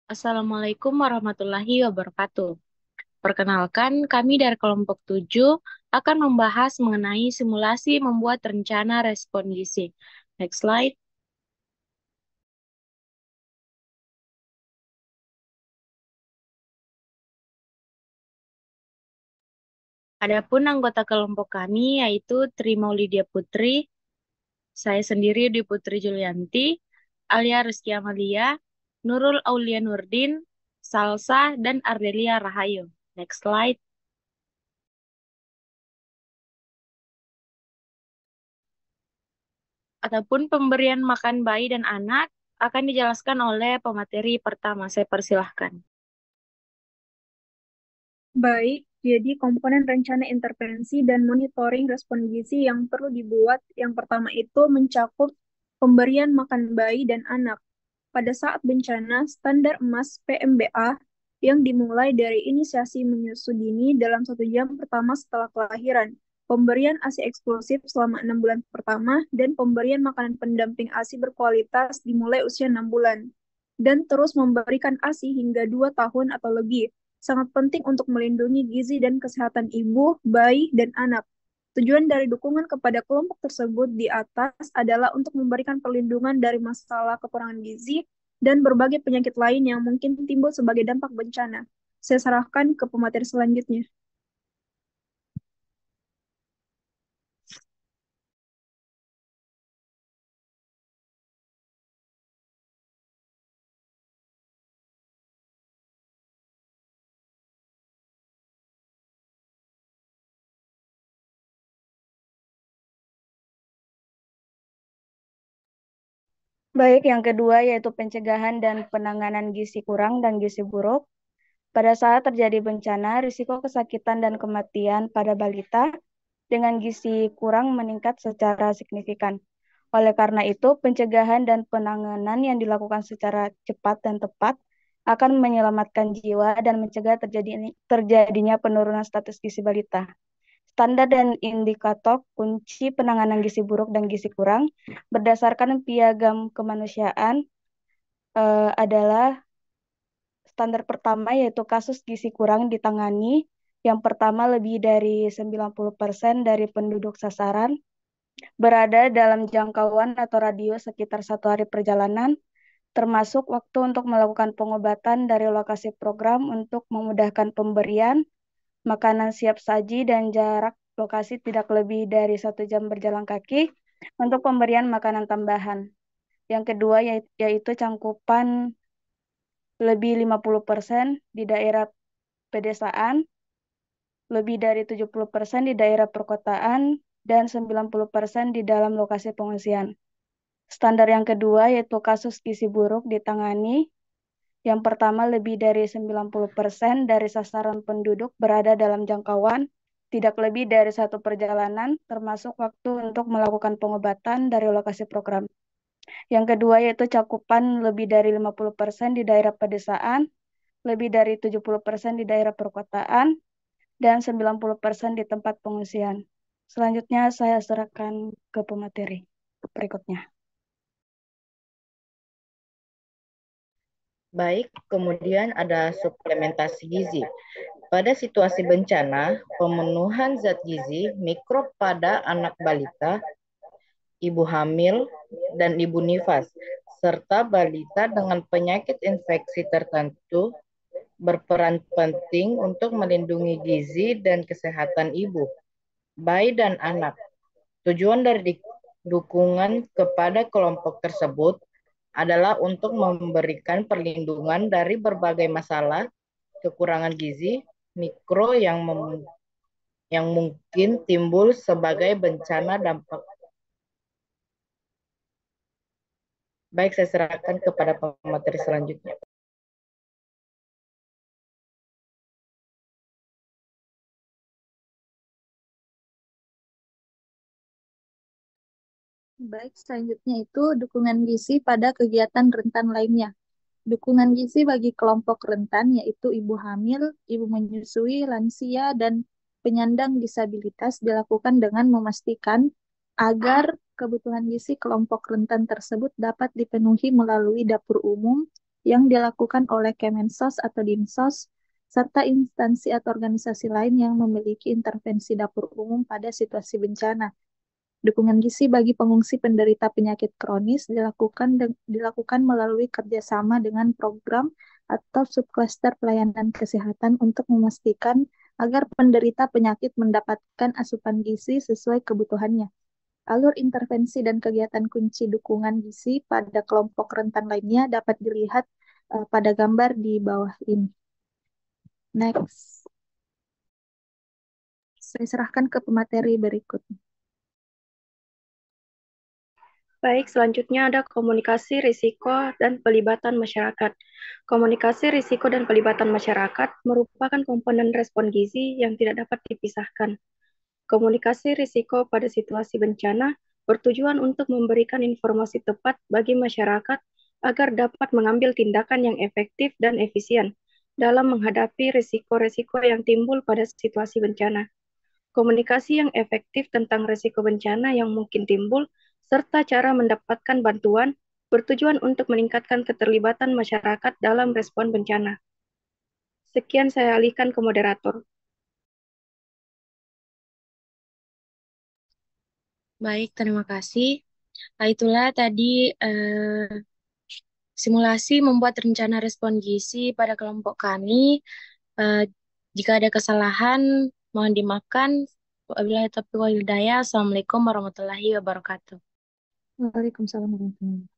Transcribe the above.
Assalamualaikum warahmatullahi wabarakatuh. Perkenalkan, kami dari kelompok 7 akan membahas mengenai simulasi membuat rencana respon gizi. Next slide. Adapun anggota kelompok kami yaitu Tri Maulidia Putri, saya sendiri Dwi Putri Julianti, Alia Rizky Amalia, Nurul Aulia Nurdin, Salsa, dan Ardelia Rahayu. Next slide. Adapun pemberian makan bayi dan anak akan dijelaskan oleh pemateri pertama. Saya persilahkan. Baik, jadi komponen rencana intervensi dan monitoring respon gizi yang perlu dibuat yang pertama itu mencakup pemberian makan bayi dan anak. Pada saat bencana, standar emas PMBA yang dimulai dari inisiasi menyusu dini dalam 1 jam pertama setelah kelahiran, pemberian ASI eksklusif selama 6 bulan pertama, dan pemberian makanan pendamping ASI berkualitas dimulai usia 6 bulan, dan terus memberikan ASI hingga 2 tahun atau lebih. Sangat penting untuk melindungi gizi dan kesehatan ibu, bayi, dan anak. Tujuan dari dukungan kepada kelompok tersebut di atas adalah untuk memberikan perlindungan dari masalah kekurangan gizi dan berbagai penyakit lain yang mungkin timbul sebagai dampak bencana. Saya serahkan ke pemateri selanjutnya. Baik, yang kedua yaitu pencegahan dan penanganan gizi kurang dan gizi buruk. Pada saat terjadi bencana, risiko kesakitan dan kematian pada balita dengan gizi kurang meningkat secara signifikan. Oleh karena itu, pencegahan dan penanganan yang dilakukan secara cepat dan tepat akan menyelamatkan jiwa dan mencegah terjadinya penurunan status gizi balita. Standar dan indikator kunci penanganan gizi buruk dan gizi kurang berdasarkan piagam kemanusiaan adalah standar pertama yaitu kasus gizi kurang ditangani. Yang pertama, lebih dari 90% dari penduduk sasaran berada dalam jangkauan atau radius sekitar 1 hari perjalanan, termasuk waktu untuk melakukan pengobatan dari lokasi program untuk memudahkan pemberian makanan siap saji dan jarak lokasi tidak lebih dari 1 jam berjalan kaki untuk pemberian makanan tambahan. Yang kedua yaitu cangkupan lebih 50% di daerah pedesaan, lebih dari 70% di daerah perkotaan, dan 90% di dalam lokasi pengungsian. Standar yang kedua yaitu kasus gizi buruk ditangani. Yang pertama, lebih dari 90% dari sasaran penduduk berada dalam jangkauan tidak lebih dari 1 perjalanan, termasuk waktu untuk melakukan pengobatan dari lokasi program. Yang kedua yaitu cakupan lebih dari 50% di daerah pedesaan, lebih dari 70% di daerah perkotaan, dan 90% di tempat pengungsian. Selanjutnya saya serahkan ke pemateri berikutnya. Baik, kemudian ada suplementasi gizi. Pada situasi bencana, pemenuhan zat gizi mikro pada anak balita, ibu hamil, dan ibu nifas, serta balita dengan penyakit infeksi tertentu berperan penting untuk melindungi gizi dan kesehatan ibu, bayi, dan anak. Tujuan dari dukungan kepada kelompok tersebut adalah untuk memberikan perlindungan dari berbagai masalah kekurangan gizi mikro yang mungkin timbul sebagai bencana dampak. Baik, saya serahkan kepada pemateri selanjutnya. Baik, selanjutnya itu dukungan gizi pada kegiatan rentan lainnya. Dukungan gizi bagi kelompok rentan yaitu ibu hamil, ibu menyusui, lansia, dan penyandang disabilitas dilakukan dengan memastikan agar kebutuhan gizi kelompok rentan tersebut dapat dipenuhi melalui dapur umum yang dilakukan oleh Kemensos atau Dinsos, serta instansi atau organisasi lain yang memiliki intervensi dapur umum pada situasi bencana. Dukungan gizi bagi pengungsi penderita penyakit kronis dilakukan melalui kerjasama dengan program atau subklaster pelayanan kesehatan untuk memastikan agar penderita penyakit mendapatkan asupan gizi sesuai kebutuhannya. Alur intervensi dan kegiatan kunci dukungan gizi pada kelompok rentan lainnya dapat dilihat pada gambar di bawah ini. Next. Saya serahkan ke pemateri berikutnya. Baik, selanjutnya ada komunikasi risiko dan pelibatan masyarakat. Komunikasi risiko dan pelibatan masyarakat merupakan komponen respon gizi yang tidak dapat dipisahkan. Komunikasi risiko pada situasi bencana bertujuan untuk memberikan informasi tepat bagi masyarakat agar dapat mengambil tindakan yang efektif dan efisien dalam menghadapi risiko-risiko yang timbul pada situasi bencana. Komunikasi yang efektif tentang risiko bencana yang mungkin timbul serta cara mendapatkan bantuan bertujuan untuk meningkatkan keterlibatan masyarakat dalam respon bencana. Sekian saya alihkan ke moderator. Baik, terima kasih. Nah, itulah tadi simulasi membuat rencana respon gizi pada kelompok kami. Eh, Jika ada kesalahan, mohon dimaafkan. Wabillahi taufiq wal hidayah. Assalamualaikum warahmatullahi wabarakatuh. Waalaikumsalam warahmatullahi wabarakatuh.